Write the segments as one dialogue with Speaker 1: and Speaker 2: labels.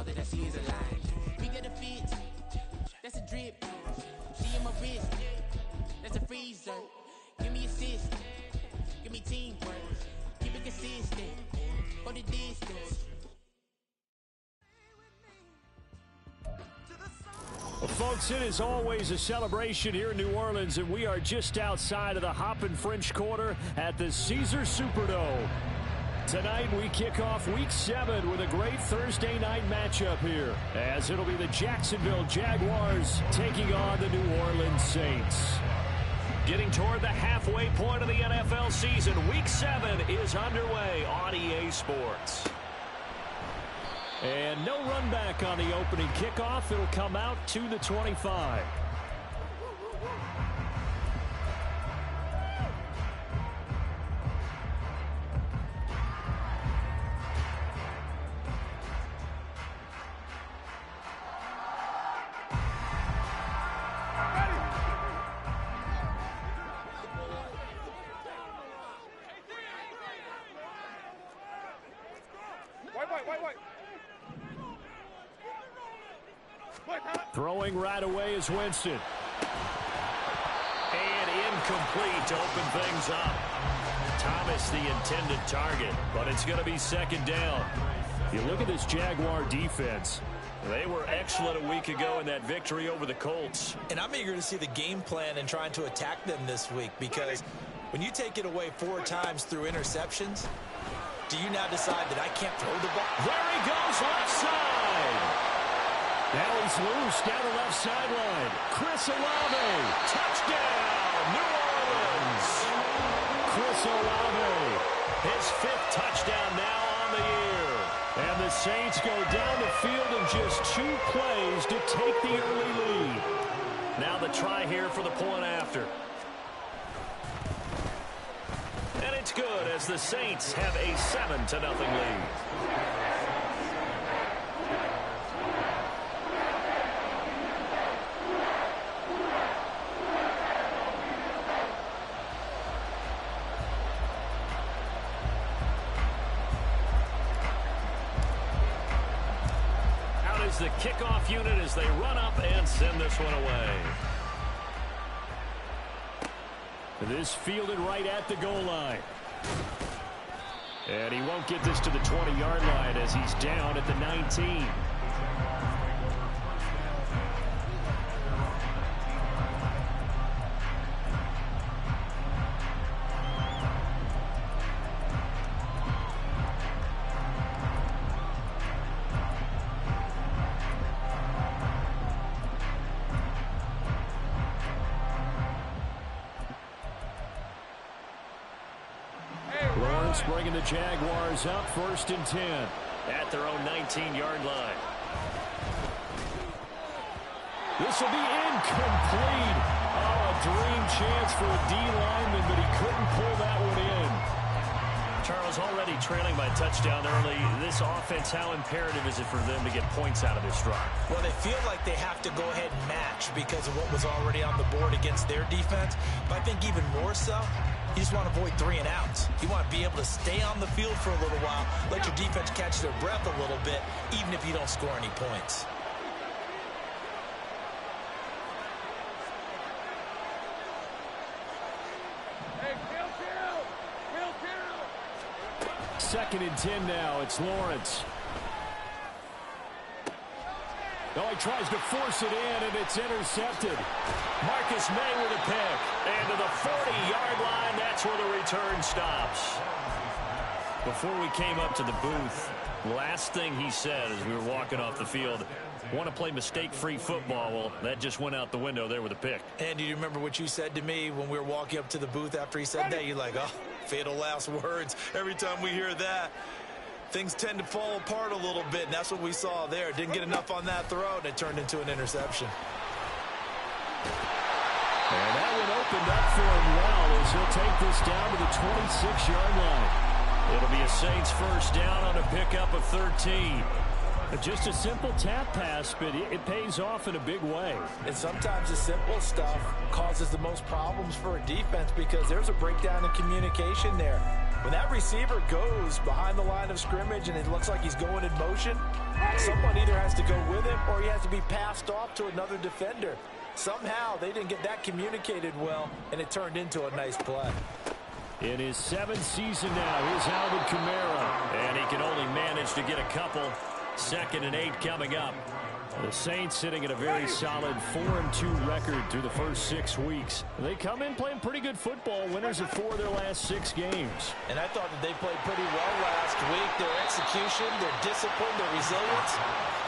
Speaker 1: all that I see is a lie. We get a fit, that's a drip. She in my wrist, that's a freezer. Give me assist, give me teamwork. Keep it consistent, go the distance.
Speaker 2: Well, folks, it is always a celebration here in New Orleans, and we are just outside of the Hoppin' French Quarter at the Caesars Superdome. Tonight, we kick off Week 7 with a great Thursday night matchup here, as it'll be the Jacksonville Jaguars taking on the New Orleans Saints. Getting toward the halfway point of the NFL season, Week 7 is underway on EA Sports. And no run back on the opening kickoff. It'll come out to the 25. Throwing right away is Winston. And incomplete to open things up. Thomas the intended target, but it's going to be second down. You look at this Jaguar defense. They were excellent a week ago in that victory over the Colts.
Speaker 3: And I'm eager to see the game plan and trying to attack them this week, because when you take it away 4 times through interceptions, do you now decide that I can't throw the ball?
Speaker 2: There he goes, left side. Now he's loose down the left sideline. Chris Olave, touchdown, New Orleans. Chris Olave, his 5th touchdown now on the year. And the Saints go down the field in just 2 plays to take the early lead. Now the try here for the point after. And it's good as the Saints have a 7-0 lead. The kickoff unit as they run up and send this one away. This fielded right at the goal line. And he won't get this to the 20-yard line as he's down at the 19. Bringing the Jaguars up 1st and 10 at their own 19-yard line. This will be incomplete. Oh, a dream chance for a D lineman, but he couldn't pull that one in. Charles, already trailing by touchdown early. This offense, how imperative is it for them to get points out of this drive?
Speaker 3: Well, they feel like they have to go ahead and match because of what was already on the board against their defense. But I think even more so, you just want to avoid 3 and outs. You want to be able to stay on the field for a little while, let your defense catch their breath a little bit, even if you don't score any points.
Speaker 2: Second and 10 now. It's Lawrence. Oh, he tries to force it in, and it's intercepted. Marcus May with a pick. And to the 40-yard line, that's where the return stops. Before we came up to the booth, last thing he said as we were walking off the field, want to play mistake-free football. Well, that just went out the window there with a pick.
Speaker 3: And do you remember what you said to me when we were walking up to the booth after he said that? You're like, oh, fatal last words. Every time we hear that, things tend to fall apart a little bit, and that's what we saw there. Didn't get enough on that throw, and it turned into an interception.
Speaker 2: And that one opened up for him well as he'll take this down to the 26-yard line. It'll be a Saints first down on a pickup of 13. Just a simple tap pass, but it pays off in a big way.
Speaker 3: And sometimes the simple stuff causes the most problems for a defense because there's a breakdown in communication there. When that receiver goes behind the line of scrimmage and it looks like he's going in motion, someone either has to go with him or he has to be passed off to another defender. Somehow they didn't get that communicated well, and it turned into a nice play.
Speaker 2: In his 7th season now, here's Alvin Kamara. And he can only manage to get a couple. 2nd and 8 coming up. The Saints sitting at a very solid 4-2 record through the first 6 weeks. They come in playing pretty good football, winners of 4 of their last 6 games.
Speaker 3: And I thought that they played pretty well last week. Their execution, their discipline, their resilience,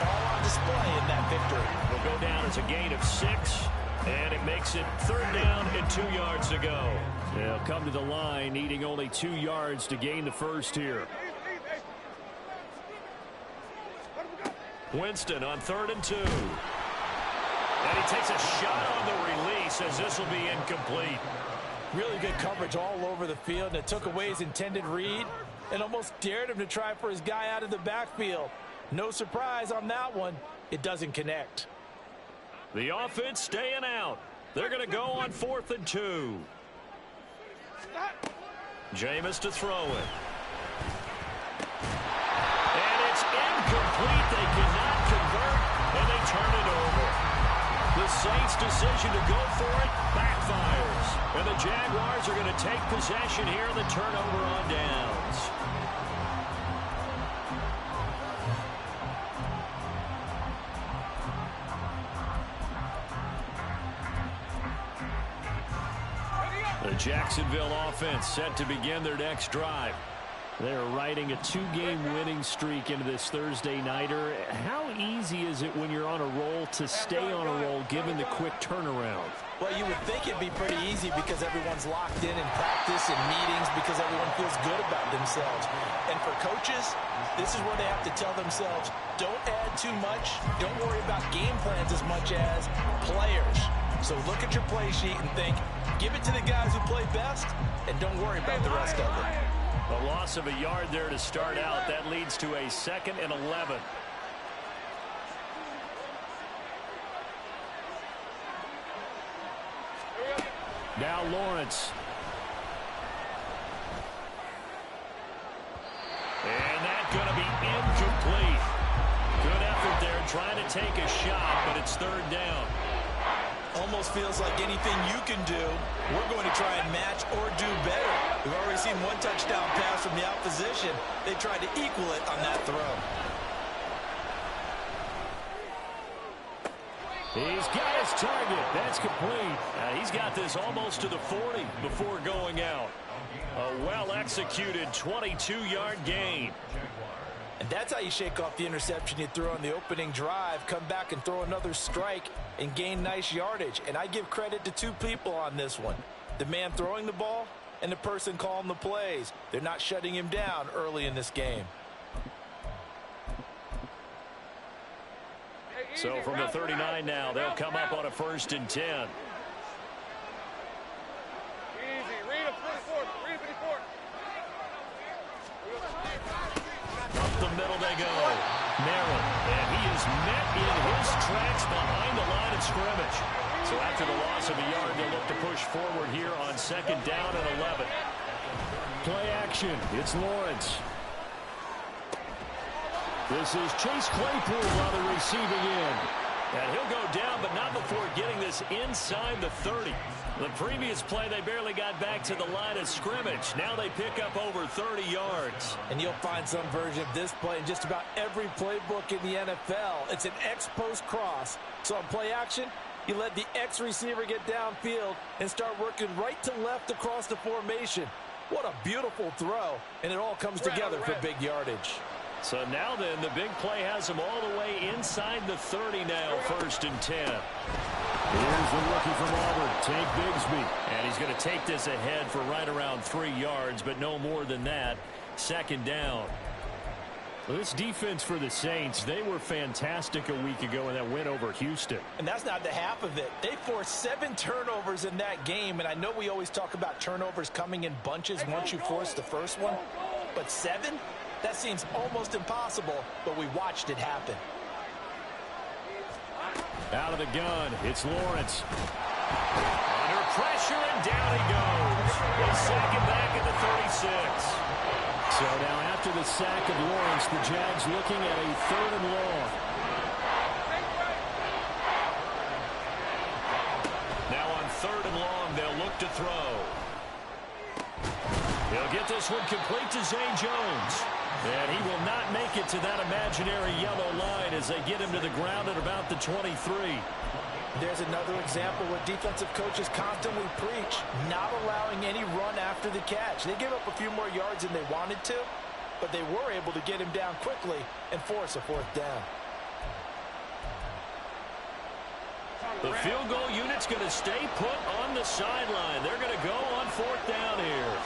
Speaker 3: all on display in that victory.
Speaker 2: Will go down as a gain of 6, and it makes it 3rd down and 2 yards to go. They'll come to the line needing only 2 yards to gain the first here. Winston on 3rd and 2. And he takes a shot on the release as this will be incomplete.
Speaker 3: Really good coverage all over the field, and it took away his intended read and almost dared him to try for his guy out of the backfield. No surprise on that one. It doesn't connect.
Speaker 2: The offense staying out. They're going to go on 4th and 2. Jameis to throw it. And it's incomplete. They cannot convert, and they turn it over. The Saints' decision to go for it backfires. And the Jaguars are going to take possession here in the turnover on downs. The Jacksonville offense set to begin their next drive. They're riding a 2-game winning streak into this Thursday nighter. How easy is it when you're on a roll to stay on a roll given the quick turnaround?
Speaker 3: Well, you would think it'd be pretty easy because everyone's locked in practice and meetings because everyone feels good about themselves. And for coaches, this is where they have to tell themselves, don't add too much. Don't worry about game plans as much as players. So look at your play sheet and think, give it to the guys who play best, and don't worry about the rest of it.
Speaker 2: A loss of a yard there to start out. That leads to a 2nd and 11. Now Lawrence. And that's going to be incomplete. Good effort there trying to take a shot, but it's 3rd down.
Speaker 3: Almost feels like anything you can do, we're going to try and match or do better. We've already seen 1 touchdown pass from the opposition. They tried to equal it on that throw.
Speaker 2: He's got his target. That's complete. He's got this almost to the 40 before going out. A well-executed 22-yard gain.
Speaker 3: And that's how you shake off the interception you threw on the opening drive, come back and throw another strike and gain nice yardage. And I give credit to 2 people on this one. The man throwing the ball and the person calling the plays. They're not shutting him down early in this game.
Speaker 2: So from the 39 now, they'll come up on a 1st and 10. Up the middle they go. Merrill, and he is met in his tracks behind the line of scrimmage. So after the loss of a yard, they'll look to push forward here on 2nd down and 11. Play action. It's Lawrence. This is Chase Claypool on the receiving end. And he'll go down, but not before getting this inside the 30. The previous play, they barely got back to the line of scrimmage. Now they pick up over 30 yards.
Speaker 3: And you'll find some version of this play in just about every playbook in the NFL. It's an X-post cross. So on play action, you let the X receiver get downfield and start working right to left across the formation. What a beautiful throw, and it all comes together for big yardage.
Speaker 2: So now then, the big play has him all the way inside the 30 now, 1st and 10. Here's the rookie from Auburn, Tank Bigsby. And he's going to take this ahead for right around 3 yards, but no more than that. 2nd down. Well, this defense for the Saints, they were fantastic a week ago in that win over Houston.
Speaker 3: And that's not the half of it. They forced 7 turnovers in that game, and I know we always talk about turnovers coming in bunches once you force the first one, but 7? That seems almost impossible, but we watched it happen.
Speaker 2: Out of the gun, it's Lawrence. Under pressure, and down he goes. They sack him back at the 36. So now after the sack of Lawrence, the Jags looking at a 3rd and long. Now on 3rd and long, they'll look to throw. He'll get this one complete to Zay Jones. And he will not make it to that imaginary yellow line as they get him to the ground at about the 23.
Speaker 3: There's another example where defensive coaches constantly preach not allowing any run after the catch. They gave up a few more yards than they wanted to, but they were able to get him down quickly and force a 4th down.
Speaker 2: The field goal unit's going to stay put on the sideline. They're going to go on 4th down here.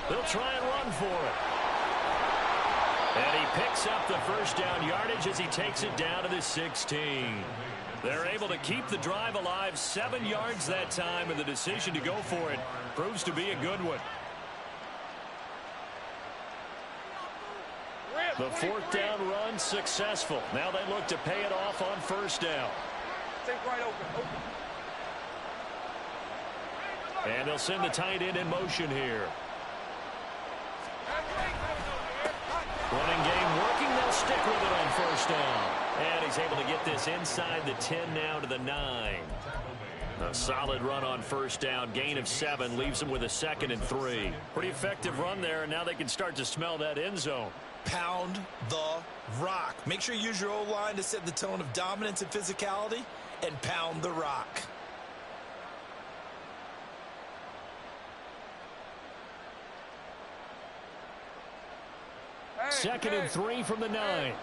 Speaker 2: They'll try and run for it. And he picks up the 1st down yardage as he takes it down to the 16. They're able to keep the drive alive, 7 yards that time, and the decision to go for it proves to be a good one. The 4th down run successful. Now they look to pay it off on 1st down. And they'll send the tight end in motion here. Running game working. They'll stick with it on 1st down. And he's able to get this inside the 10 now to the 9. A solid run on 1st down. Gain of 7 leaves them with a 2nd and 3. Pretty effective run there, and now they can start to smell that end zone.
Speaker 3: Pound the rock. Make sure you use your O-line to set the tone of dominance and physicality, and pound the rock.
Speaker 2: Second and 3 from the 9.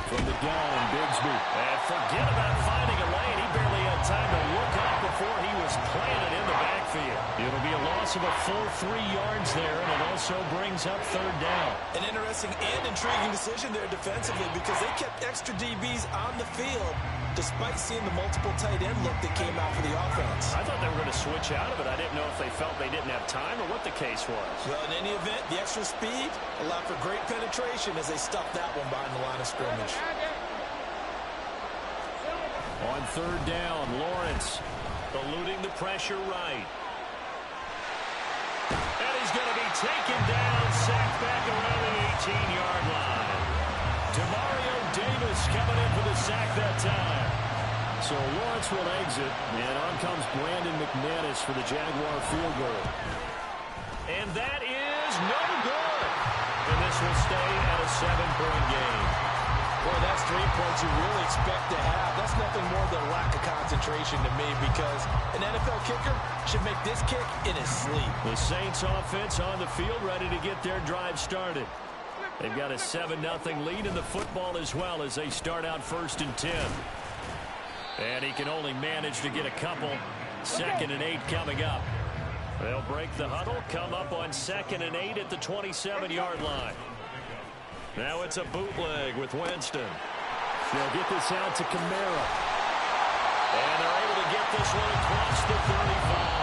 Speaker 2: From the gun, Bigsby. And forget about finding a lane. He barely had time to look up before he was planted in the backfield. It'll be a loss of a full 3 yards there, and it also brings up 3rd down.
Speaker 3: An interesting and intriguing decision there defensively because they kept extra DBs on the field despite seeing the multiple tight end look that came out for the offense.
Speaker 2: I thought they were going to switch out of it. I didn't know if they felt they didn't have time or what the case was.
Speaker 3: Well, in any event, the extra speed allowed for great penetration as they stuffed that one behind the line of scrimmage.
Speaker 2: On 3rd down, Lawrence eluding the pressure right. And he's going to be taken down, sacked back around the 18-yard line. Demario Davis coming in for the sack that time. So Lawrence will exit, and on comes Brandon McManus for the Jaguar field goal. And that is no good. And this will stay at a 7-point game.
Speaker 3: Boy, that's 3 points you really expect to have. That's nothing more than a lack of concentration to me because an NFL kicker should make this kick in his sleep.
Speaker 2: The Saints offense on the field ready to get their drive started. They've got a 7-0 lead in the football as well as they start out 1st and 10. And he can only manage to get a couple. 2nd and 8 coming up. They'll break the huddle, come up on 2nd and 8 at the 27-yard line. Now it's a bootleg with Winston. They'll get this out to Kamara. And they're able to get this one across the 35.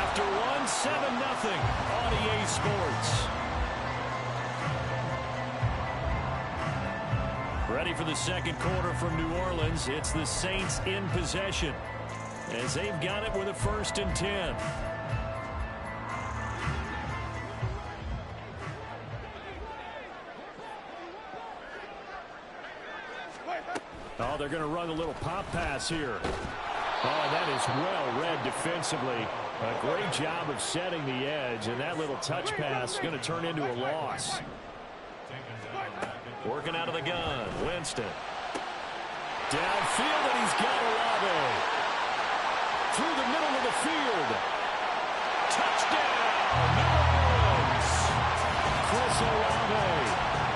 Speaker 2: After one, 7-0 on EA Sports. Ready for the 2nd quarter from New Orleans. It's the Saints in possession as they've got it with a 1st and 10. Oh, they're going to run a little pop pass here. Oh, that is well read defensively. A great job of setting the edge, and that little touch pass is going to turn into a loss. Working out of the gun, Winston. Downfield, and he's got Olave. Through the middle of the field. Touchdown, New Orleans. Chris Olave.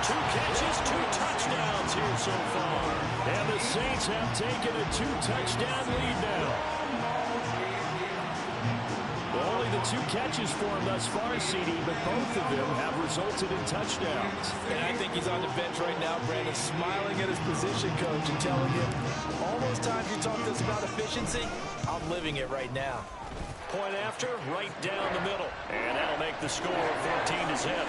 Speaker 2: 2 catches, 2 touchdowns here so far. And the Saints have taken a 2-touchdown lead now. Only the 2 catches for him thus far, CD, but both of them have resulted in touchdowns.
Speaker 3: And I think he's on the bench right now, Brandon, smiling at his position coach and telling him, all those times you talk to us about efficiency, I'm living it right now.
Speaker 2: Point after, right down the middle. And that'll make the score 14-0.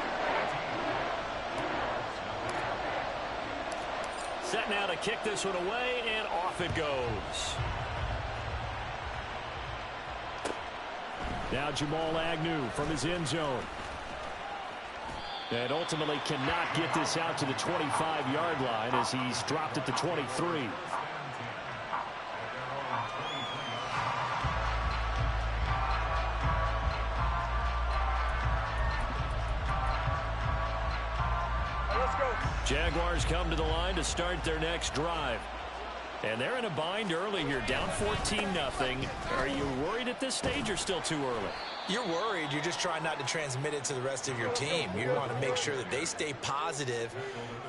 Speaker 2: Set now to kick this one away, and off it goes. Now Jamal Agnew from his end zone. And ultimately cannot get this out to the 25-yard line as he's dropped at the 23. Jaguars come to the line to start their next drive. And they're in a bind early here, down 14-0. Are you worried at this stage or still too early?
Speaker 3: You're worried. You're just trying not to transmit it to the rest of your team. You want to make sure that they stay positive,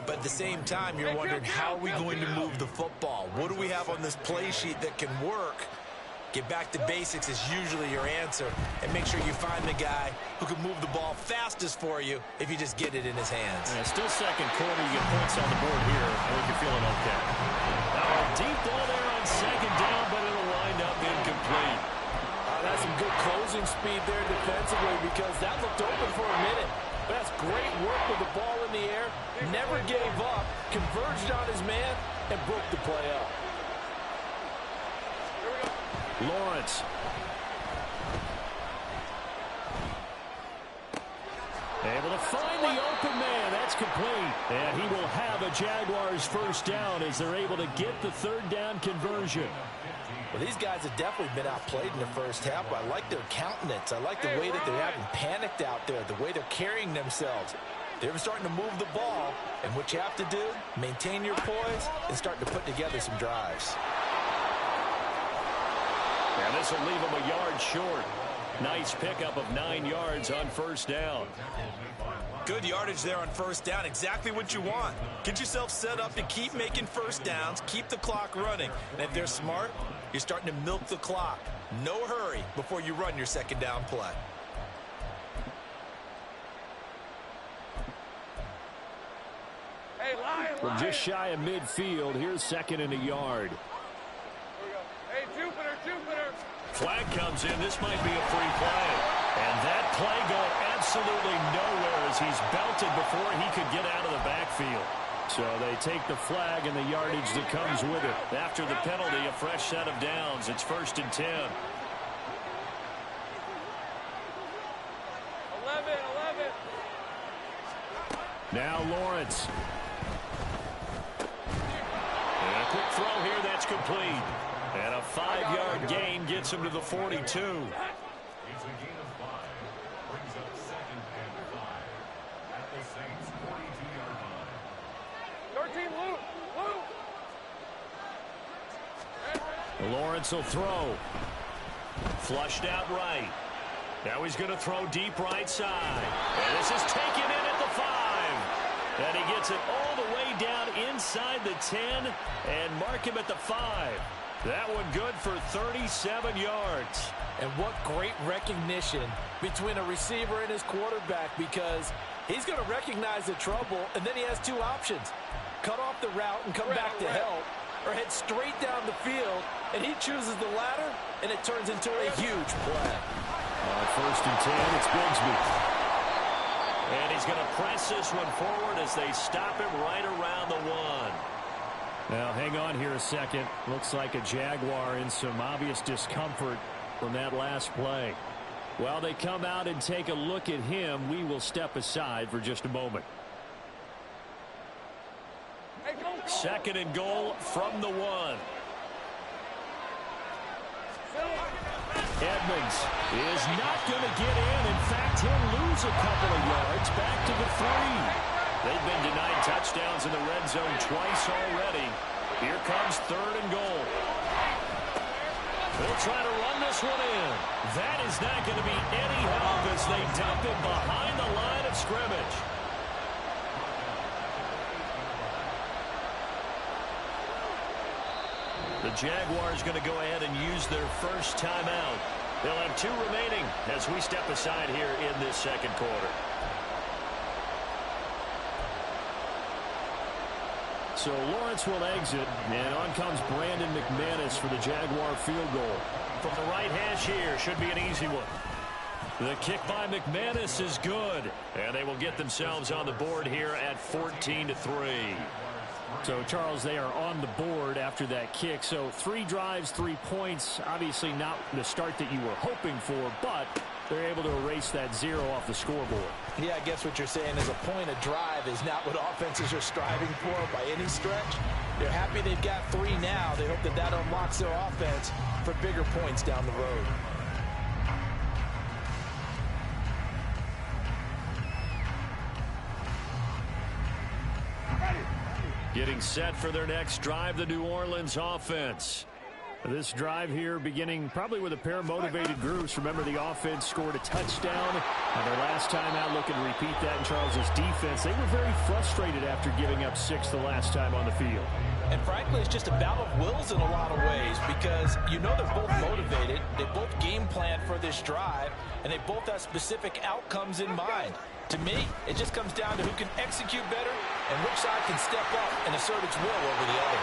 Speaker 3: but at the same time, you're wondering, how are we going to move the football? What do we have on this play sheet that can work? Get back to basics is usually your answer, and make sure you find the guy who can move the ball fastest for you if you just get it in his hands.
Speaker 2: Yeah, still second quarter. You get points on the board here. I think you're feeling okay. Now a deep ball there on second down, but it'll wind up incomplete.
Speaker 4: That's some good closing speed there defensively, because that looked open for a minute. But that's great work with the ball in the air. Never gave up, converged on his man, and broke the play up.
Speaker 2: Lawrence. Able to find the open man. That's complete. And he will have a Jaguars first down as they're able to get the third down conversion.
Speaker 3: Well, these guys have definitely been outplayed in the first half, but I like their countenance. I like the way that they're having panicked out there, the way they're carrying themselves. They're starting to move the ball, and what you have to do, maintain your poise and start to put together some drives.
Speaker 2: And this will leave him a yard short. Nice pickup of 9 yards on first down.
Speaker 3: Good yardage there on first down. Exactly what you want. Get yourself set up to keep making first downs, keep the clock running. And if they're smart, you're starting to milk the clock. No hurry before you run your second down play.
Speaker 2: From just shy of midfield, here's second and a yard.
Speaker 5: Hey, Jupiter.
Speaker 2: Flag comes in. This might be a free play. And that play going absolutely nowhere as he's belted before he could get out of the backfield. So they take the flag and the yardage that comes with it. After the penalty, a fresh set of downs. It's 1st and 10.
Speaker 5: 11.
Speaker 2: Now Lawrence. And a quick throw here. That's complete. And a 5-yard gain gets him to the 42.
Speaker 5: It's a gain of 5. Brings up 2nd and 5 at the Saints' 42-yard line. 13, Luke.
Speaker 2: Lawrence will throw. Flushed out right. Now he's going to throw deep right side. And this is taken in at the 5. And he gets it all the way down inside the 10 and mark him at the 5. That one good for 37 yards.
Speaker 4: And what great recognition between a receiver and his quarterback, because he's going to recognize the trouble, and then he has two options. Cut off the route and come back to help, or head straight down the field, and he chooses the latter, and it turns into a huge play.
Speaker 2: On 1st and 10, it's Bigsby. And he's going to press this one forward as they stop him right around the 1. Now, hang on here a second. Looks like a Jaguar in some obvious discomfort from that last play. While they come out and take a look at him, we will step aside for just a moment. 2nd and goal from the 1. Edmonds is not going to get in. In fact, he'll lose a couple of yards back to the 3. They've been denied touchdowns in the red zone twice already. Here comes 3rd and goal. They'll try to run this one in. That is not going to be any help as they dump it behind the line of scrimmage. The Jaguars going to go ahead and use their first timeout. They'll have 2 remaining as we step aside here in this second quarter. So Lawrence will exit, and on comes Brandon McManus for the Jaguar field goal. From the right hash here, should be an easy one. The kick by McManus is good, and they will get themselves on the board here at 14-3. So, Charles, they are on the board after that kick. So 3 drives, 3 points. Obviously not the start that you were hoping for, but they're able to erase that 0 off the scoreboard.
Speaker 4: Yeah, I guess what you're saying is a point of drive is not what offenses are striving for by any stretch. They're happy they've got 3 now. They hope that that unlocks their offense for bigger points down the road.
Speaker 2: Getting set for their next drive, the New Orleans offense. This drive here beginning probably with a pair of motivated groups. Remember, the offense scored a touchdown. And their last time out, looking to repeat that in Charles's defense. They were very frustrated after giving up 6 the last time on the field.
Speaker 4: And frankly, it's just a battle of wills in a lot of ways because you know they're both motivated. They both game plan for this drive, and they both have specific outcomes in mind. To me, it just comes down to who can execute better and which side can step up and assert its will over the other.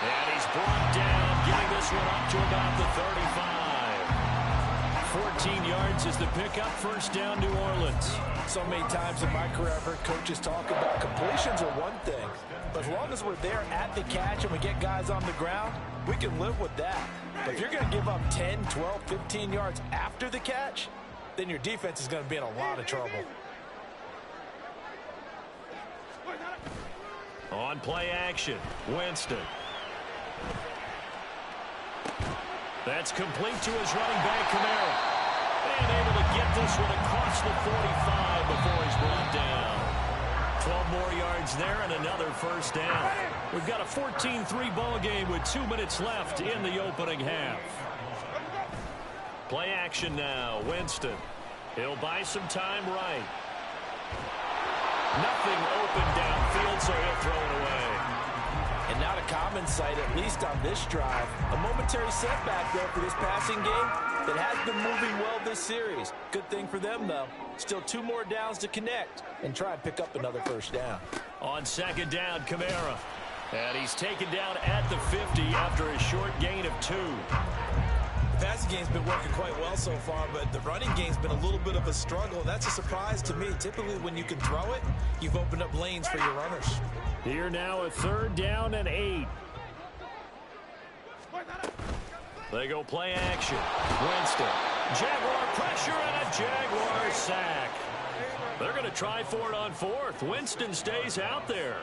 Speaker 2: And he's brought down, getting this one up to about the 35. 14 yards is the pickup. First down, New Orleans.
Speaker 4: So many times in my career, I've heard coaches talk about completions are one thing. But as long as we're there at the catch and we get guys on the ground, we can live with that. But if you're going to give up 10, 12, 15 yards after the catch, then your defense is going to be in a lot of trouble.
Speaker 2: On play action, Winston. That's complete to his running back, Kamara. And able to get this one across the 45 before he's brought down. 12 more yards there and another first down. We've got a 14-3 ball game with 2 minutes left in the opening half. Play action now, Winston. He'll buy some time right. Nothing open downfield, so he'll throw it away.
Speaker 4: And not a common sight, at least on this drive. A momentary setback there for this passing game that has been moving well this series. Good thing for them, though. Still 2 more downs to connect and try and pick up another first down.
Speaker 2: On second down, Kamara. And he's taken down at the 50 after a short gain of 2.
Speaker 3: The passing game's been working quite well so far, but the running game's been a little bit of a struggle. That's a surprise to me. Typically, when you can throw it, you've opened up lanes for your runners.
Speaker 2: Here now, a 3rd down and 8. They go play action. Winston. Jaguar pressure and a Jaguar sack. They're going to try for it on 4th. Winston stays out there.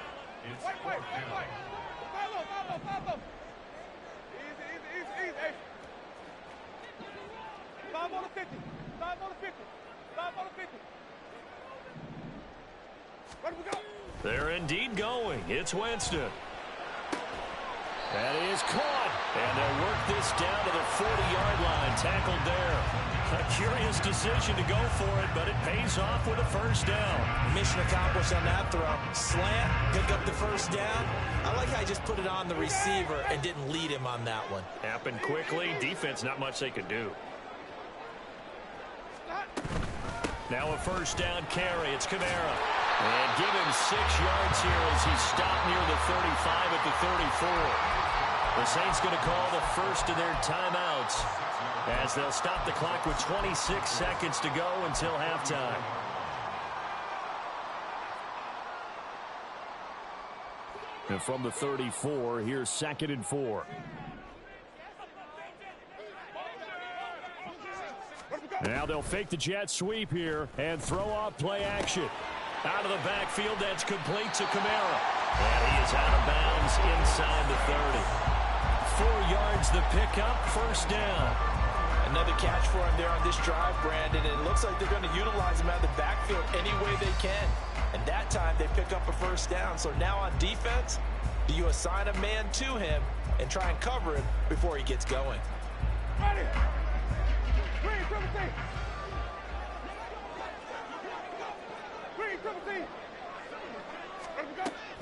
Speaker 2: They're indeed going. It's Winston. That is caught. And they'll work this down to the 40-yard line. Tackled there. A curious decision to go for it, but it pays off with a first down.
Speaker 3: Mission accomplished on that throw. Slant, pick up the first down. I like how I just put it on the receiver and didn't lead him on that one.
Speaker 2: Happened quickly. Defense, not much they could do. Now a first down carry. It's Kamara. And give him 6 yards here as he's stopped near the 35 at the 34. The Saints going to call the first of their timeouts as they'll stop the clock with 26 seconds to go until halftime. And from the 34, here's 2nd and 4. Now they'll fake the jet sweep here and throw off play action. Out of the backfield, that's complete to Kamara. And he is out of bounds inside the 30. 4 yards the pickup, first down.
Speaker 4: Another catch for him there on this drive, Brandon. And it looks like they're going to utilize him out of the backfield any way they can. And that time they pick up a first down. So now on defense, do you assign a man to him and try and cover him before he gets going?
Speaker 6: Ready.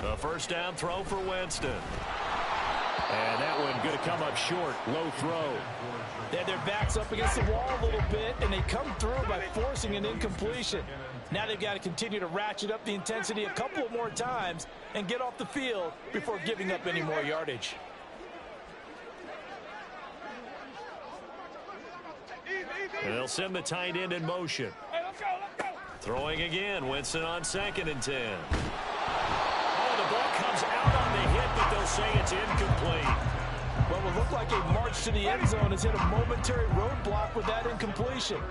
Speaker 2: A first down throw for Winston. And that one going to come up short. Low throw.
Speaker 4: They had their backs up against the wall a little bit, and they come through by forcing an incompletion. Now they've got to continue to ratchet up the intensity a couple more times and get off the field before giving up any more yardage.
Speaker 2: And they'll send the tight end in motion. Throwing again. Winston on 2nd and 10. Oh, the ball comes out on the hit, but they'll say it's incomplete.
Speaker 4: Well, it looked like a march to the end zone has hit a momentary roadblock with that incompletion.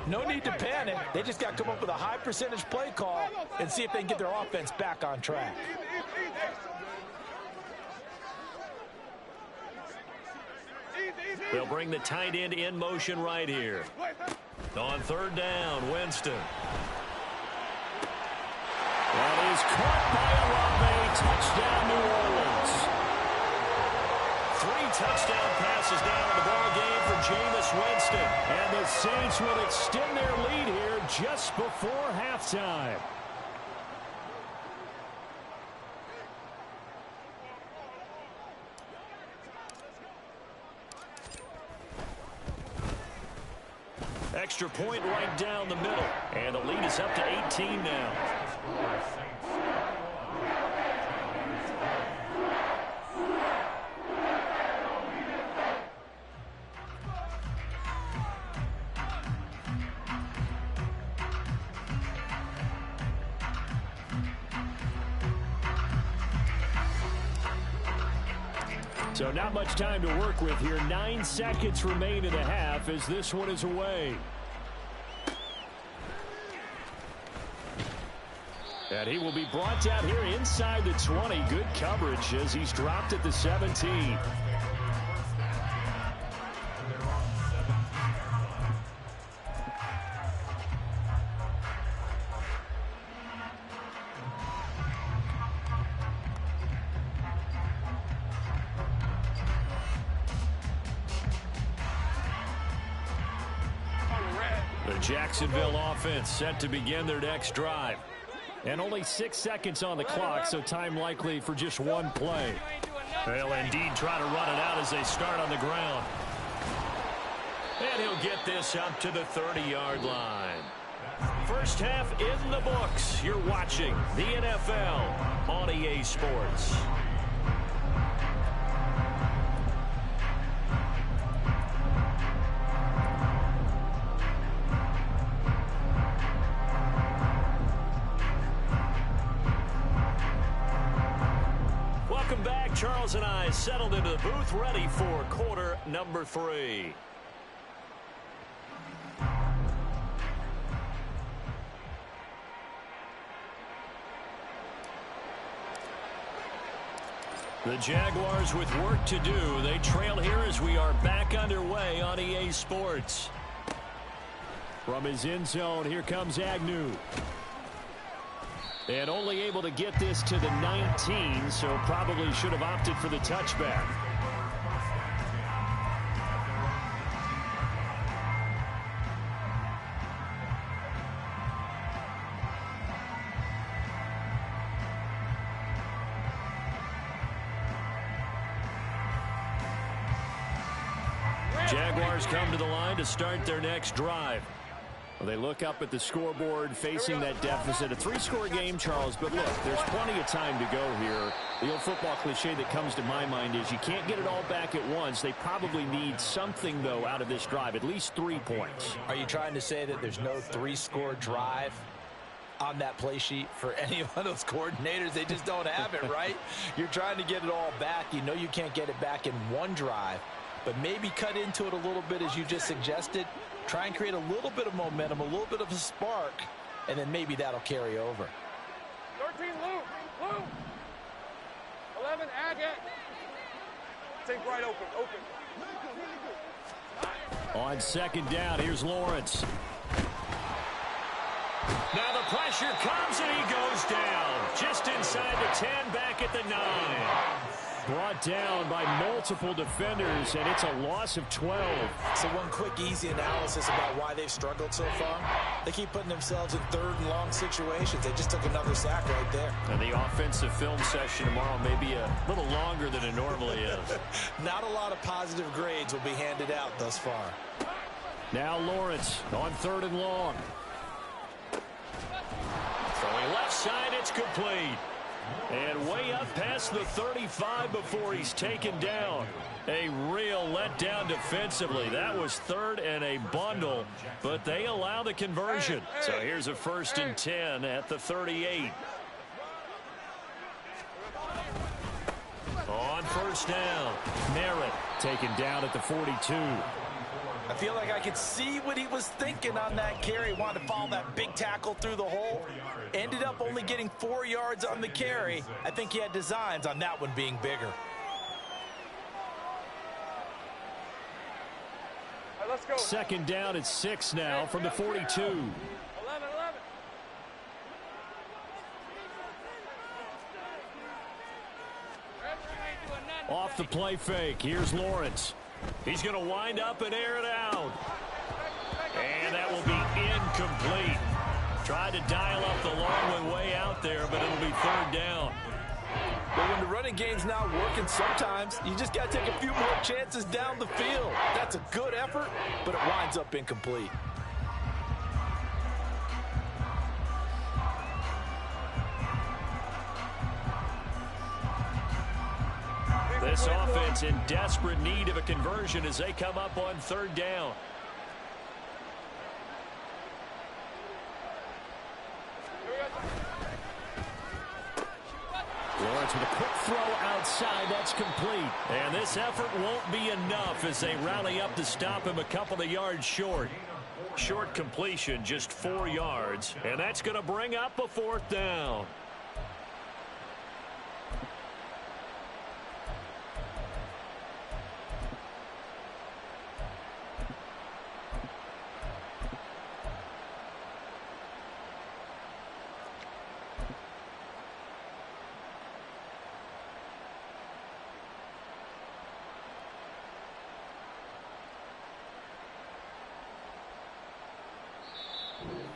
Speaker 4: No need to panic. They just got to come up with a high percentage play call and see if they can get their offense back on track.
Speaker 2: They'll bring the tight end in motion right here. On third down, Winston. That is caught by Olave. Touchdown, New Orleans. 3 touchdown passes now in the ball game for Jameis Winston. And the Saints will extend their lead here just before halftime. Extra point right down the middle. And the lead is up to 18 now. So not much time to work with here. 9 seconds remain in the half as this one is away. And he will be brought down here inside the 20. Good coverage as he's dropped at the 17. The Jacksonville offense set to begin their next drive. And only 6 seconds on the clock, so time likely for just one play. They'll indeed try to run it out as they start on the ground. And he'll get this up to the 30-yard line. First half in the books. You're watching the NFL on EA Sports. Welcome back. Charles and I settled into the booth, ready for quarter number 3. The Jaguars with work to do. They trail here as we are back underway on EA Sports. From his end zone, here comes Agnew. And only able to get this to the 19, so probably should have opted for the touchback. Jaguars come to the line to start their next drive. Well, they look up at the scoreboard facing that deficit. A 3-score game, Charles, but look, there's plenty of time to go here. The old football cliche that comes to my mind is you can't get it all back at once. They probably need something, though, out of this drive, at least 3 points.
Speaker 4: Are you trying to say that there's no 3-score drive on that play sheet for any one of those coordinators? They just don't have it, right? You're trying to get it all back. You know you can't get it back in one drive, but maybe cut into it a little bit as you just suggested. Try and create a little bit of momentum, a little bit of a spark, and then maybe that'll carry over.
Speaker 6: 13, Luke. 11, Agate. Take right open.
Speaker 2: On second down, here's Lawrence. Now the pressure comes and he goes down. Just inside the 10, back at the 9. Brought down by multiple defenders, and it's a loss of 12.
Speaker 3: So one quick, easy analysis about why they've struggled so far. They keep putting themselves in 3rd and long situations. They just took another sack right there.
Speaker 2: And the offensive film session tomorrow may be a little longer than it normally is.
Speaker 3: Not a lot of positive grades will be handed out thus far.
Speaker 2: Now Lawrence on 3rd and long. Throwing left side, it's complete. And way up past the 35 before he's taken down. A real letdown defensively. That was 3rd and a bundle, but they allow the conversion. So here's a 1st and 10 at the 38. On first down, Merritt taken down at the 42.
Speaker 4: I feel like I could see what he was thinking on that carry. Wanted to follow that big tackle through the hole. Ended up only getting 4 yards on the carry. I think he had designs on that one being bigger.
Speaker 6: Right, let's go.
Speaker 2: Second down at 6 now from the 42.
Speaker 6: 11.
Speaker 2: Off the play fake, here's Lawrence. He's going to wind up and air it out. And that will be incomplete. Tried to dial up the long way out there, but it'll be third down.
Speaker 4: But when the running game's not working sometimes, you just got to take a few more chances down the field. That's a good effort, but it winds up incomplete.
Speaker 2: This offense in desperate need of a conversion as they come up on third down. Lawrence with a quick throw outside. That's complete. And this effort won't be enough as they rally up to stop him a couple of yards short. Short completion, just 4 yards. And that's going to bring up a fourth down.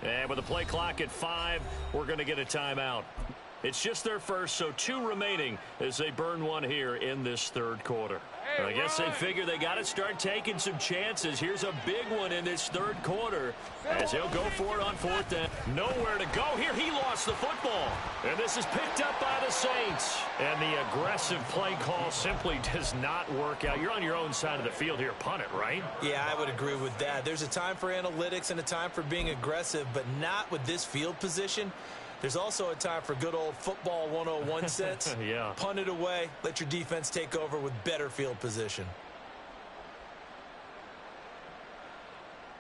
Speaker 2: And with the play clock at 5, we're going to get a timeout. It's just their first, so 2 remaining as they burn one here in this third quarter. I guess they figure they got to start taking some chances. Here's a big one in this third quarter as he'll go for it on fourth down. Nowhere to go here. He lost the football. And this is picked up by the Saints. And the aggressive play call simply does not work out. You're on your own side of the field here. Punt it, right?
Speaker 3: Yeah, I would agree with that. There's a time for analytics and a time for being aggressive, but not with this field position. There's also a time for good old football 101 sense.
Speaker 2: Yeah.
Speaker 3: Punt it away. Let your defense take over with better field position.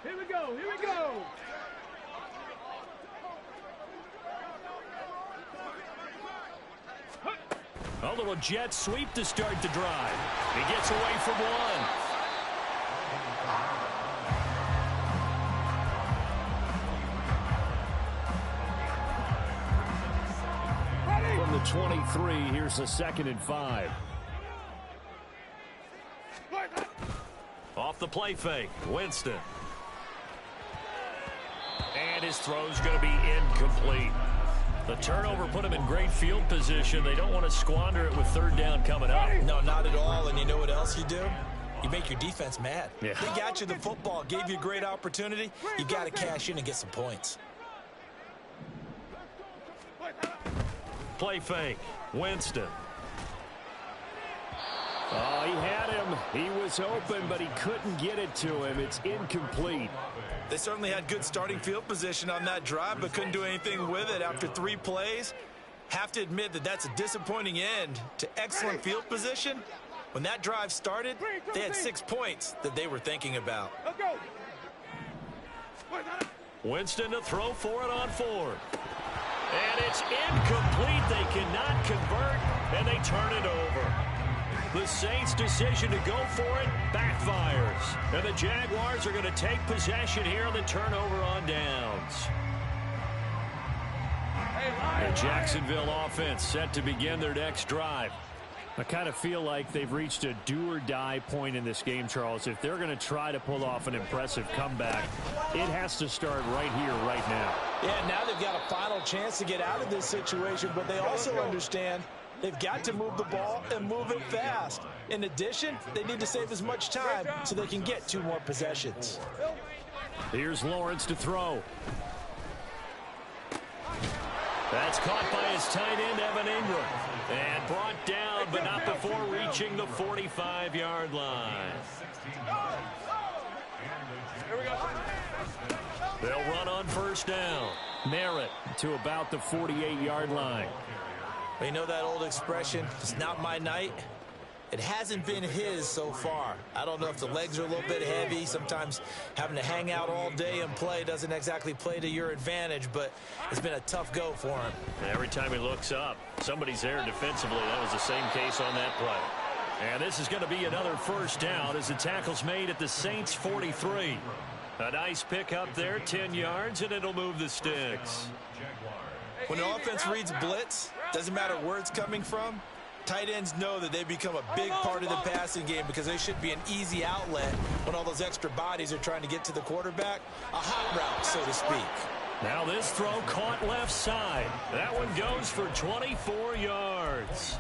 Speaker 6: Here we go. Here we go.
Speaker 2: A little jet sweep to start the drive. He gets away from one. From the 23, here's the 2nd and 5. Off the play fake, Winston. And his throw's going to be incomplete. The turnover put him in great field position. They don't want to squander it with third down coming up.
Speaker 3: No, not at all. And you know what else you do? You make your defense mad.
Speaker 2: Yeah.
Speaker 3: They got you the football, gave you a great opportunity. You got to cash in and get some points.
Speaker 2: Play fake, Winston. Oh, he had him. He was open, but he couldn't get it to him. It's incomplete.
Speaker 3: They certainly had good starting field position on that drive, but couldn't do anything with it after 3 plays. Have to admit that that's a disappointing end to excellent field position. When that drive started, they had 6 points that they were thinking about.
Speaker 6: Let's go.
Speaker 2: Winston to throw for it on 4. And it's incomplete. They cannot convert, and they turn it over. The Saints' decision to go for it backfires. And the Jaguars are going to take possession here on the turnover on downs. The Jacksonville offense set to begin their next drive. I kind of feel like they've reached a do-or-die point in this game, Charles. If they're going to try to pull off an impressive comeback, it has to start right here, right now.
Speaker 3: Yeah, now they've got a final chance to get out of this situation, but they also understand they've got to move the ball and move it fast. In addition, they need to save as much time so they can get 2 more possessions.
Speaker 2: Here's Lawrence to throw. That's caught by his tight end, Evan Ingram. And brought down, but not before reaching the 45-yard line.
Speaker 6: Here we go.
Speaker 2: They'll run on first down. Merritt to about the 48-yard line.
Speaker 3: You know that old expression, it's not my night. It hasn't been his so far. I don't know if the legs are a little bit heavy. Sometimes having to hang out all day and play doesn't exactly play to your advantage, but it's been a tough go for him.
Speaker 2: Every time he looks up, somebody's there defensively. That was the same case on that play. And this is going to be another first down as the tackle's made at the Saints 43. A nice pick up there, 10 yards, and it'll move the sticks.
Speaker 3: When the offense reads blitz, doesn't matter where it's coming from, tight ends know that they become a big part of the passing game because they should be an easy outlet when all those extra bodies are trying to get to the quarterback. A hot route, so to speak.
Speaker 2: Now this throw caught left side. That one goes for 24 yards.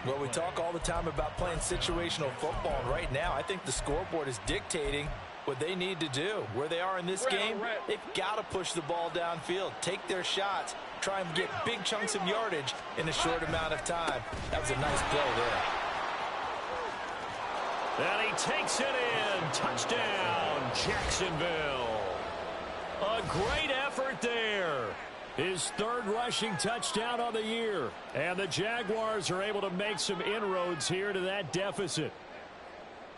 Speaker 4: Well, we talk all the time about playing situational football, and right now I think the scoreboard is dictating what they need to do. Where they are in this game, they've got to push the ball downfield, take their shots, try and get big chunks of yardage in a short amount of time. That was a nice play there.
Speaker 2: And he takes it in. Touchdown, Jacksonville. A great effort there. His third rushing touchdown on the year. And the Jaguars are able to make some inroads here to that deficit.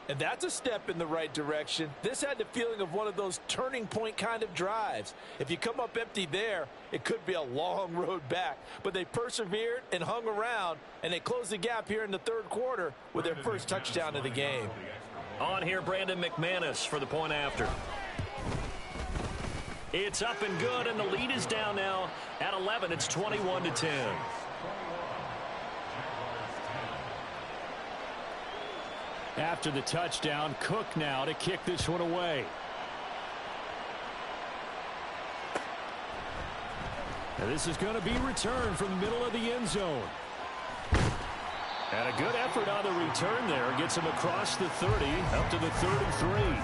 Speaker 4: And that's a step in the right direction. This had the feeling of one of those turning point kind of drives. If you come up empty there, it could be a long road back. But they persevered and hung around, and they closed the gap here in the third quarter with their first touchdown of the game.
Speaker 2: On here, Brandon McManus for the point after. It's up and good, and the lead is down now at 11. It's 21-10. After the touchdown, Cook now to kick this one away. And this is going to be returned from the middle of the end zone. And a good effort on the return there. Gets him across the 30, up to the 33.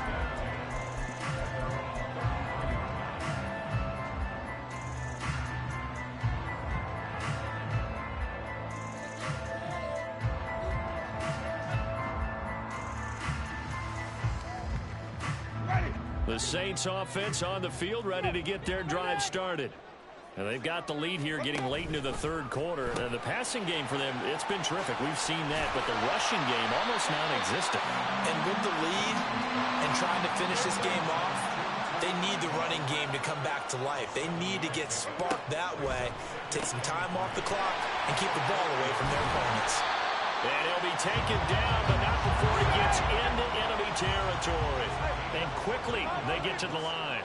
Speaker 2: The Saints offense on the field, ready to get their drive started. And they've got the lead here getting late into the third quarter. The passing game for them, it's been terrific. We've seen that, but the rushing game almost non-existent.
Speaker 3: And with the lead and trying to finish this game off, they need the running game to come back to life. They need to get sparked that way, take some time off the clock, and keep the ball away from their opponents.
Speaker 2: And he'll be taken down, but not before he gets into enemy territory. And quickly, they get to the line.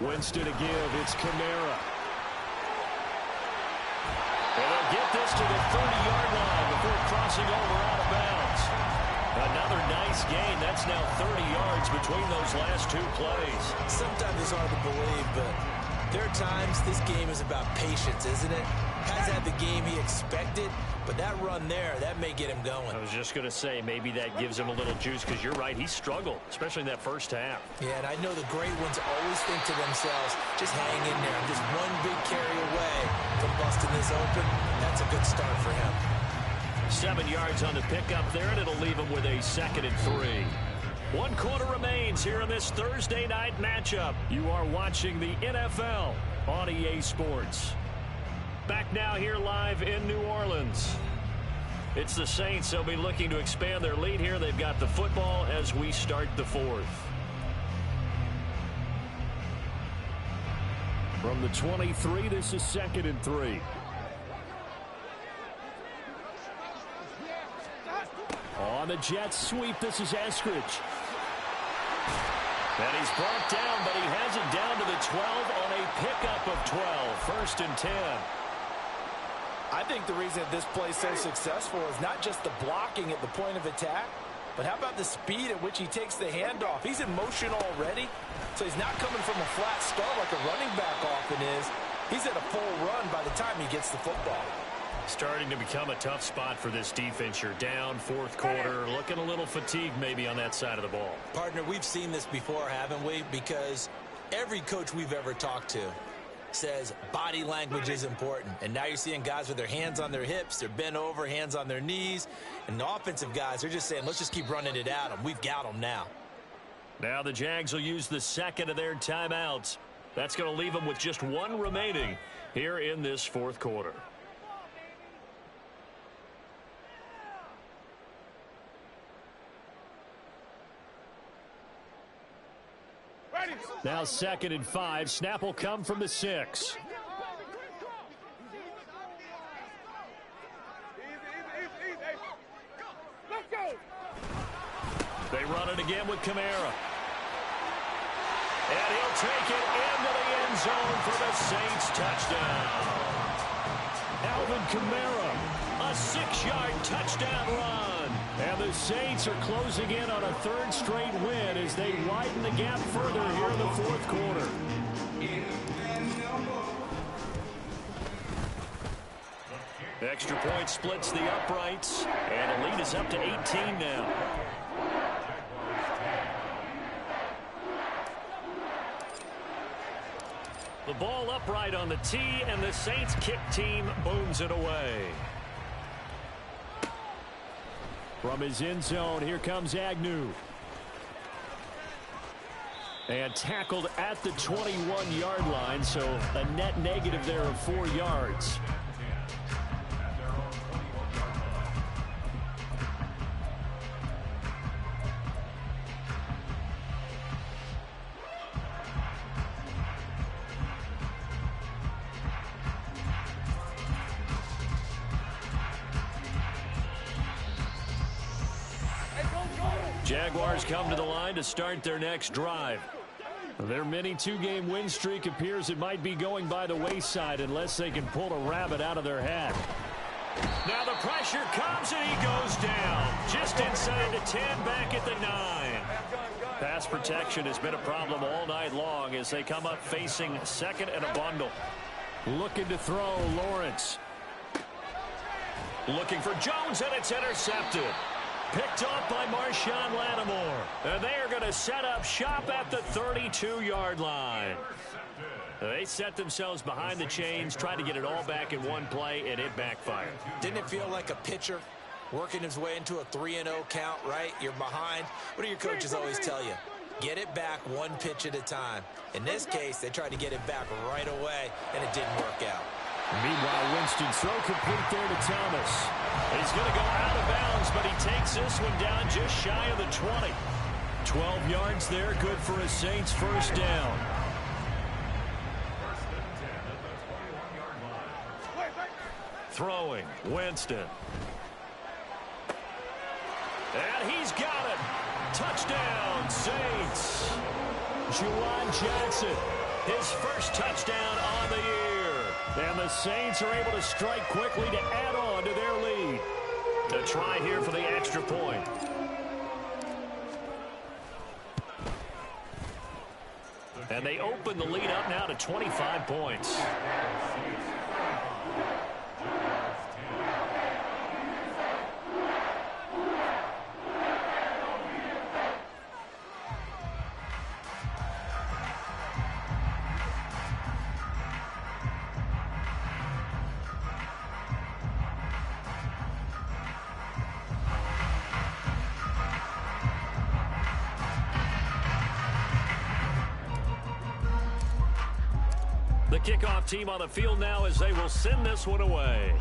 Speaker 2: Winston to give. It's Kamara. And they'll get this to the 30-yard line before crossing over out of bounds. Another nice gain. That's now 30 yards between those last two plays.
Speaker 3: Sometimes it's hard to believe, but there are times this game is about patience, isn't it? Has had the game he expected, but that run there, that may get him going.
Speaker 2: I was just going to say, maybe that gives him a little juice, because you're right, he struggled, especially in that first half.
Speaker 3: Yeah, and I know the great ones always think to themselves, just hang in there. I'm just one big carry away from busting this open. That's a good start for him.
Speaker 2: 7 yards on the pickup there, and it'll leave him with a 2nd and 3. 1 quarter remains here in this Thursday night matchup. You are watching the NFL on EA Sports. Back now here live in New Orleans. It's the Saints. They'll be looking to expand their lead here. They've got the football as we start the fourth. From the 23, this is 2nd and 3. On the jet sweep, this is Eskridge. And he's brought down, but he has it down to the 12 on a pickup of 12. 1st and 10.
Speaker 4: I think the reason that this play is so successful is not just the blocking at the point of attack, but how about the speed at which he takes the handoff? He's in motion already, so he's not coming from a flat start like a running back often is. He's at a full run by the time he gets the football.
Speaker 2: Starting to become a tough spot for this defense. You're down 4th quarter, looking a little fatigued maybe on that side of the ball.
Speaker 3: Partner, we've seen this before, haven't we? Because every coach we've ever talked to says body language is important. And now you're seeing guys with their hands on their hips, they're bent over, hands on their knees. And the offensive guys, they're just saying, let's just keep running it at them. We've got them now.
Speaker 2: Now the Jags will use the 2nd of their timeouts. That's going to leave them with just 1 remaining here in this 4th quarter. Now 2nd and 5. Snap will come from the 6. They run it again with Kamara. And he'll take it into the end zone for the Saints touchdown. Alvin Kamara, a 6-yard touchdown run. And the Saints are closing in on a 3rd straight win as they widen the gap further here in the 4th quarter. Extra point splits the uprights, and the lead is up to 18 now. The ball upright on the tee, and the Saints kick team booms it away. From his end zone, here comes Agnew. And tackled at the 21-yard line, so a net negative there of 4 yards. Jaguars come to the line to start their next drive. Their mini 2-game win streak appears it might be going by the wayside unless they can pull a rabbit out of their hat. Now the pressure comes and he goes down. Just inside the 10, back at the 9. Pass protection has been a problem all night long as they come up facing 2nd and a bundle. Looking to throw, Lawrence. Looking for Jones, and it's intercepted. Picked off by Marshawn Lattimore. And they are going to set up shop at the 32-yard line. They set themselves behind the chains, trying to get it all back in one play, and it backfired.
Speaker 3: Didn't it feel like a pitcher working his way into a 3-0 count, right? You're behind. What do your coaches always tell you? Get it back one pitch at a time. In this case, they tried to get it back right away, and it didn't work out.
Speaker 2: Meanwhile, Winston throw complete there to Thomas. He's going to go out of bounds, but he takes this one down just shy of the 20. 12 yards there, good for a Saints first down. Throwing, Winston. And he's got it. Touchdown, Saints. Juwan Jackson, his first touchdown on the year. And the Saints are able to strike quickly to add on to their lead. A try here for the extra point. And they open the lead up now to 25 points. The kickoff team on the field now as they will send this one away.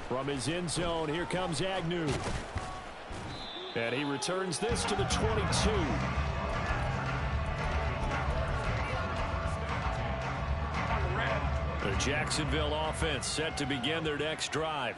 Speaker 2: From his end zone, here comes Agnew. And he returns this to the 22. The Jacksonville offense set to begin their next drive.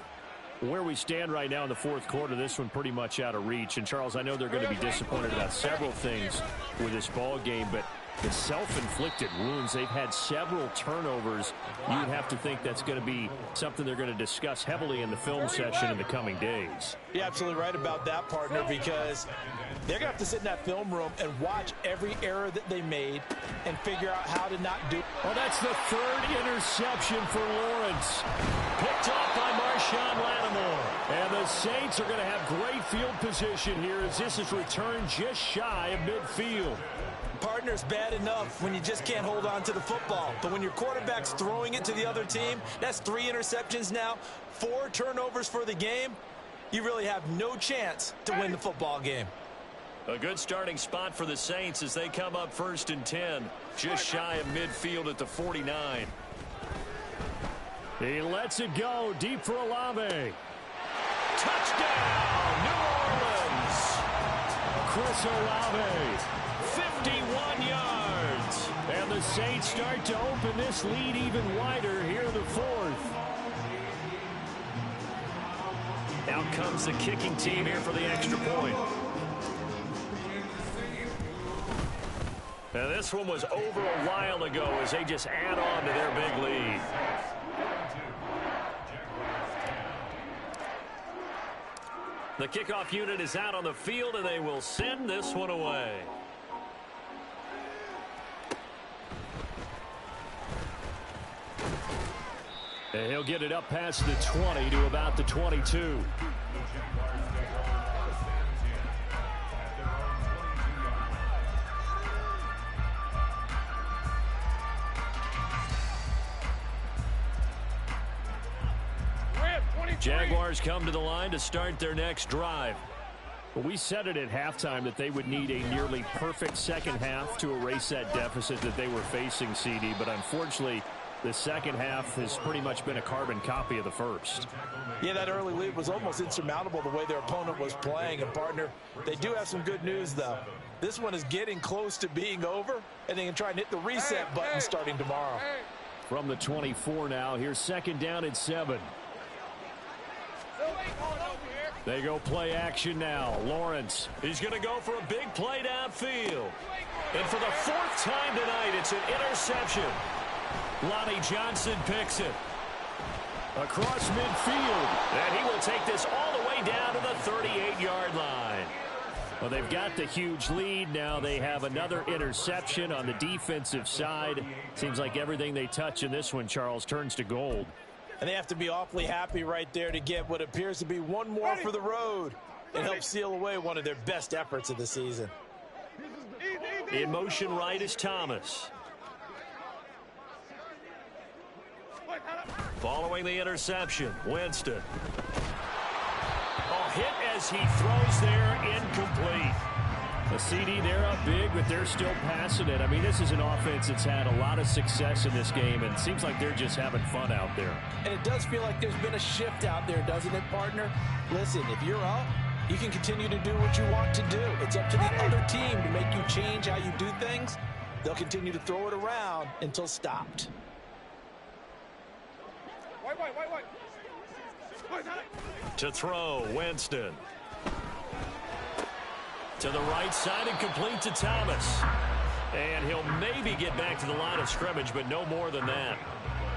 Speaker 2: Where we stand right now in the 4th quarter, this one pretty much out of reach. And, Charles, I know they're going to be disappointed about several things with this ball game, but the self-inflicted wounds, they've had several turnovers. You'd have to think that's going to be something they're going to discuss heavily in the film session in the coming days.
Speaker 4: You're absolutely right about that, partner, because they're going to have to sit in that film room and watch every error that they made and figure out how to not do it.
Speaker 2: Well, that's the 3rd interception for Lawrence. Picked off by Marshawn Lattimore. And the Saints are going to have great field position here as this is returned just shy of midfield.
Speaker 3: Partner's bad enough when you just can't hold on to the football. But when your quarterback's throwing it to the other team, that's 3 interceptions now, 4 turnovers for the game. You really have no chance to win the football game.
Speaker 2: A good starting spot for the Saints as they come up 1st and 10, just shy of midfield at the 49. He lets it go deep for Olave. Touchdown, New Orleans. Chris Olave. 51 yards. And the Saints start to open this lead even wider here in the fourth. Out comes the kicking team here for the extra point. Now this one was over a while ago as they just add on to their big lead. The kickoff unit is out on the field, and they will send this one away. And he'll get it up past the 20 to about the 22. Jaguars come to the line to start their next drive. Well, we said it at halftime that they would need a nearly perfect second half to erase that deficit that they were facing, CD. But unfortunately, the second half has pretty much been a carbon copy of the first.
Speaker 4: Yeah, that early lead was almost insurmountable the way their opponent was playing. And, partner, they do have some good news, though. This one is getting close to being over, and they can try and hit the reset button starting tomorrow.
Speaker 2: From the 24 now, here's second down and 7. They go play action now. Lawrence, he's going to go for a big play downfield. And for the fourth time tonight, it's an interception. Lonnie Johnson picks it. Across midfield. And he will take this all the way down to the 38-yard line. Well, they've got the huge lead. Now they have another interception on the defensive side. Seems like everything they touch in this one, Charles, turns to gold.
Speaker 4: And they have to be awfully happy right there to get what appears to be one more for the road and help seal away one of their best efforts of the season.
Speaker 2: In motion right is Thomas. Following the interception, Winston. Oh, hit as he throws there, incomplete. A CD, they're up big, but they're still passing it. I mean, this is an offense that's had a lot of success in this game, and it seems like they're just having fun out there.
Speaker 4: And it does feel like there's been a shift out there, doesn't it, partner? Listen, if you're up, you can continue to do what you want to do. It's up to the other team to make you change how you do things. They'll continue to throw it around until stopped.
Speaker 2: To throw, Winston. To the right side and complete to Thomas. And he'll maybe get back to the line of scrimmage, but no more than that.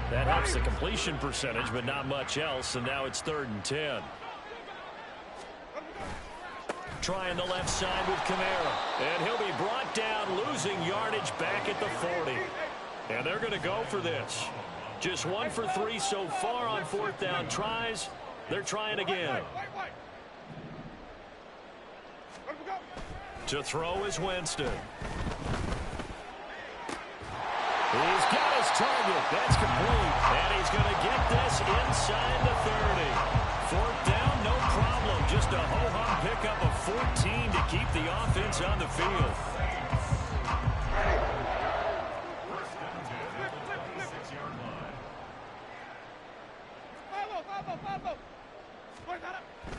Speaker 2: That helps the completion percentage, but not much else, and now it's 3rd and 10. Trying the left side with Kamara. And he'll be brought down, losing yardage back at the 40. And they're going to go for this. Just 1 for 3 so far on 4th down tries. They're trying again. To throw is Winston. He's got his target. That's complete. And he's going to get this inside the 30. 4th down, no problem. Just a ho-hum pickup of 14 to keep the offense on the field.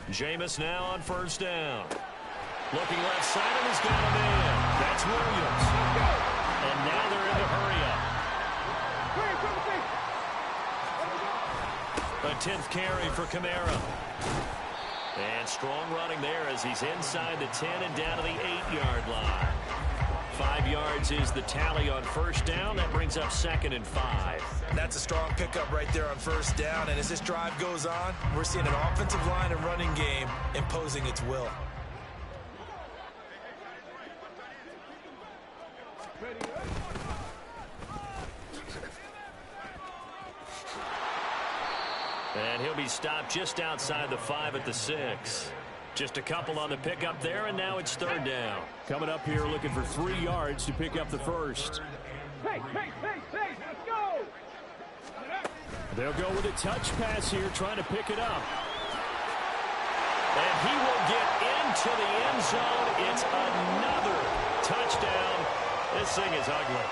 Speaker 2: Jameis now on 1st down. Looking left side, and he's got a man. That's Williams. And now they're in the hurry up. A 10th carry for Kamara. And strong running there as he's inside the 10 and down to the 8-yard line. 5 yards is the tally on 1st down. That brings up 2nd and 5.
Speaker 3: That's a strong pickup right there on 1st down. And as this drive goes on, we're seeing an offensive line and running game imposing its will.
Speaker 2: And he'll be stopped just outside the 5 at the 6. Just a couple on the pickup there, and now it's 3rd down. Coming up here looking for 3 yards to pick up the 1st.
Speaker 6: Hey, let's go!
Speaker 2: They'll go with a touch pass here, trying to pick it up. And he will get into the end zone. It's another touchdown. This thing is ugly.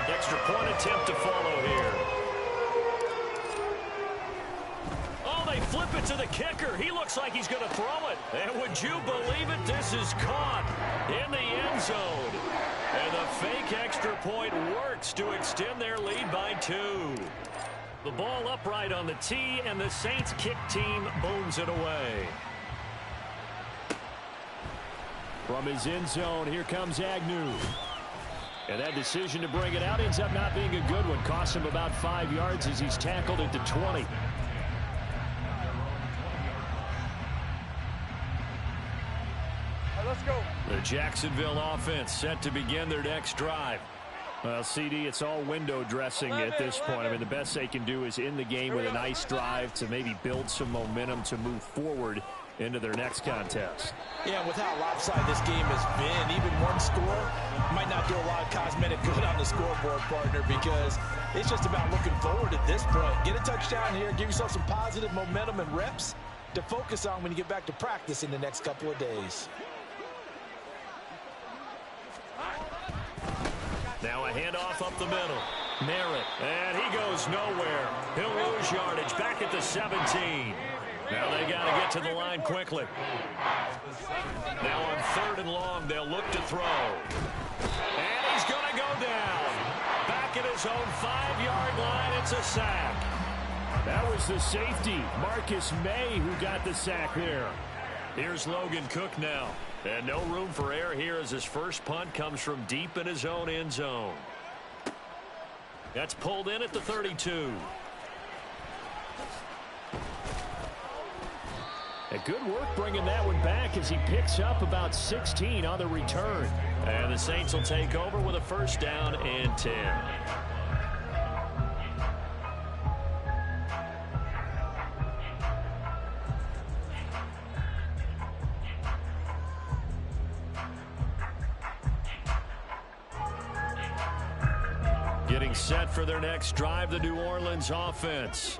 Speaker 2: Extra point attempt to follow here. Oh, they flip snap it to the kicker. He looks like he's going to throw it. And would you believe it? This is caught in the end zone. And the fake extra point works to extend their lead by 2. The ball upright on the tee, and the Saints kick team booms it away. From his end zone, here comes Agnew. And that decision to bring it out ends up not being a good one. Costs him about 5 yards as he's tackled into 20.
Speaker 6: Let's go.
Speaker 2: The Jacksonville offense set to begin their next drive. Well, CD, it's all window dressing at this point. I mean, the best they can do is in the game with a nice drive to maybe build some momentum to move forward into their next contest.
Speaker 3: Yeah, with how lopsided this game has been, even one score might not do a lot of cosmetic good on the scoreboard, partner, because it's just about looking forward at this point. Get a touchdown here, give yourself some positive momentum and reps to focus on when you get back to practice in the next couple of days.
Speaker 2: Now a handoff up the middle. Merritt, and he goes nowhere. He'll lose yardage back at the 17. Now they got to get to the line quickly. Now on 3rd and long, they'll look to throw. And he's going to go down. Back at his own 5-yard line, it's a sack. That was the safety, Marcus May, who got the sack there. Here's Logan Cook now. And no room for error here as his first punt comes from deep in his own end zone. That's pulled in at the 32. A good work bringing that one back as he picks up about 16 on the return. And the Saints will take over with a 1st down and 10. Getting set for their next drive, the New Orleans offense.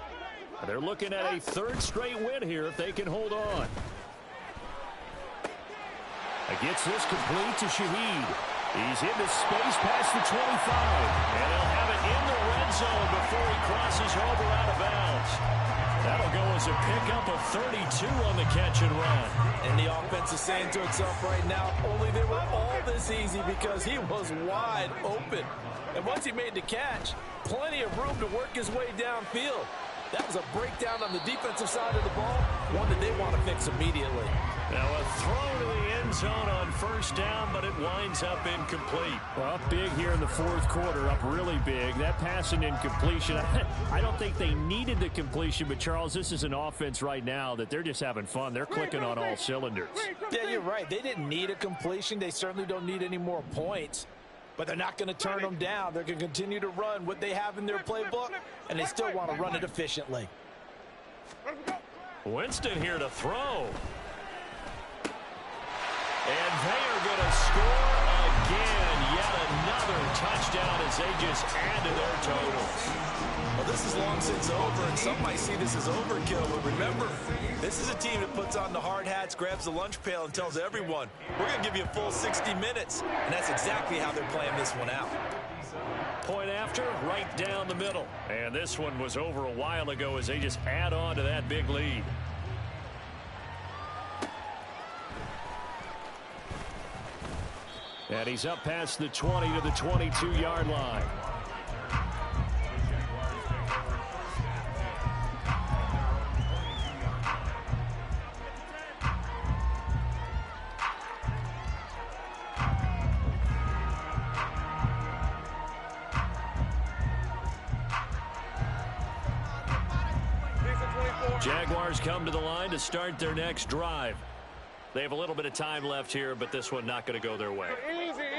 Speaker 2: They're looking at a 3rd straight win here if they can hold on. Gets this complete to Shaheed. He's into space past the 25. And he'll have it in the red zone before he crosses over out of bounds. That'll go as a pickup of 32 on the catch and run.
Speaker 3: And the offense is saying to itself right now, only they were all this easy because he was wide open. And once he made the catch, plenty of room to work his way downfield. That was a breakdown on the defensive side of the ball, one that they want to fix immediately.
Speaker 2: Now a throw to the end zone on 1st down, but it winds up incomplete. Well, up big here in the 4th quarter, up really big. That pass and incompletion, I don't think they needed the completion, but Charles, this is an offense right now that they're just having fun. They're clicking on all cylinders.
Speaker 3: Yeah, you're right. They didn't need a completion. They certainly don't need any more points. But they're not going to turn them down. They're going to continue to run what they have in their playbook, and they still want to run it efficiently.
Speaker 2: Winston here to throw. And they are going to score again. Yet another touchdown as they just add to their totals.
Speaker 3: Well, this is long since over, and some might see this as overkill. But remember, this is a team that puts on the hard hats, grabs the lunch pail, and tells everyone, we're going to give you a full 60 minutes. And that's exactly how they're playing this one out.
Speaker 2: Point after, right down the middle. And this one was over a while ago as they just add on to that big lead. And he's up past the 20 to the 22-yard line. Jaguars come to the line to start their next drive. They have a little bit of time left here, but this one not going to go their way.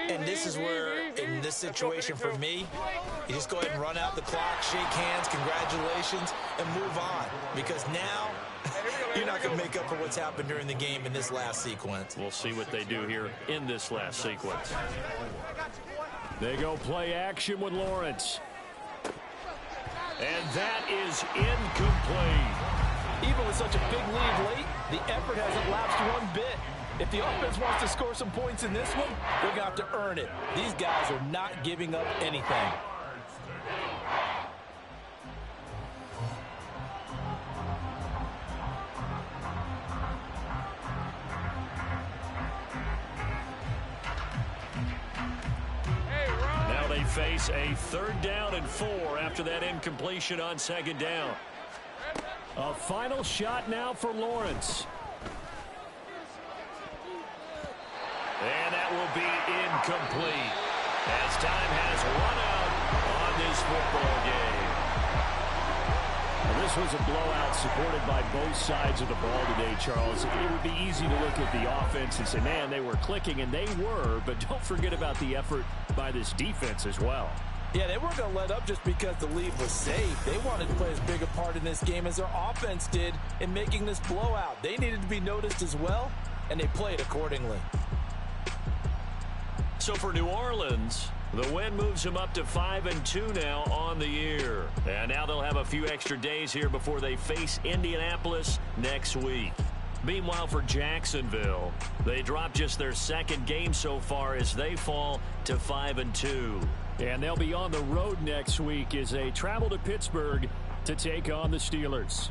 Speaker 3: And this is where, in this situation for me, you just go ahead and run out the clock, shake hands, congratulations, and move on. Because now, you're not going to make up for what's happened during the game in this last sequence.
Speaker 2: We'll see what they do here in this last sequence. They go play action with Lawrence. And that is incomplete.
Speaker 4: Even with such a big lead late, the effort hasn't lapsed one bit. If the offense wants to score some points in this one, they're going to have to earn it. These guys are not giving up anything.
Speaker 2: face a 3rd down and 4 after that incompletion on 2nd down. A final shot now for Lawrence. And that will be incomplete as time has run out on this football game. Well, this was a blowout supported by both sides of the ball today, Charles. It would be easy to look at the offense and say, man, they were clicking, and they were, but don't forget about the effort by this defense as well.
Speaker 4: Yeah, they weren't going to let up just because the lead was safe. They wanted to play as big a part in this game as their offense did in making this blowout. They needed to be noticed as well, and they played accordingly.
Speaker 2: So for New Orleans, the win moves them up to 5-2 now on the year. And now they'll have a few extra days here before they face Indianapolis next week. Meanwhile, for Jacksonville, they dropped just their 2nd game so far as they fall to 5-2. And they'll be on the road next week as they travel to Pittsburgh to take on the Steelers.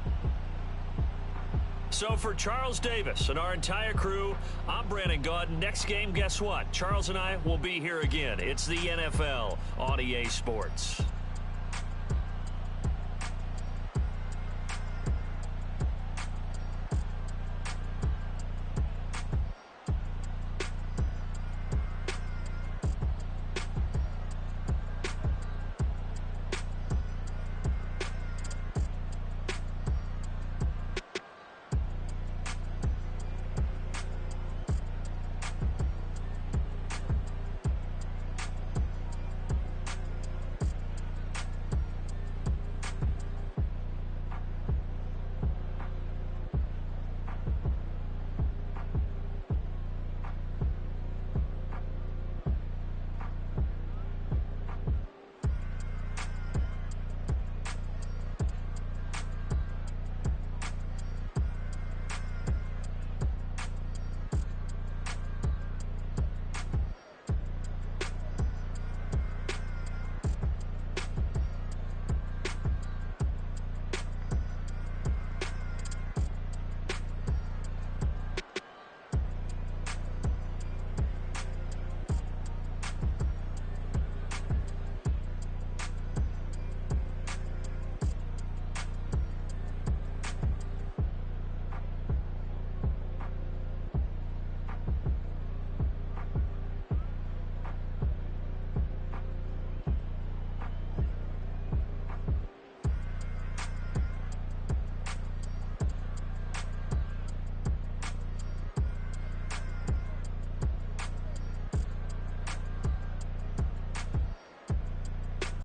Speaker 2: So for Charles Davis and our entire crew, I'm Brandon Gaudin. Next game, guess what? Charles and I will be here again. It's the NFL on EA Sports.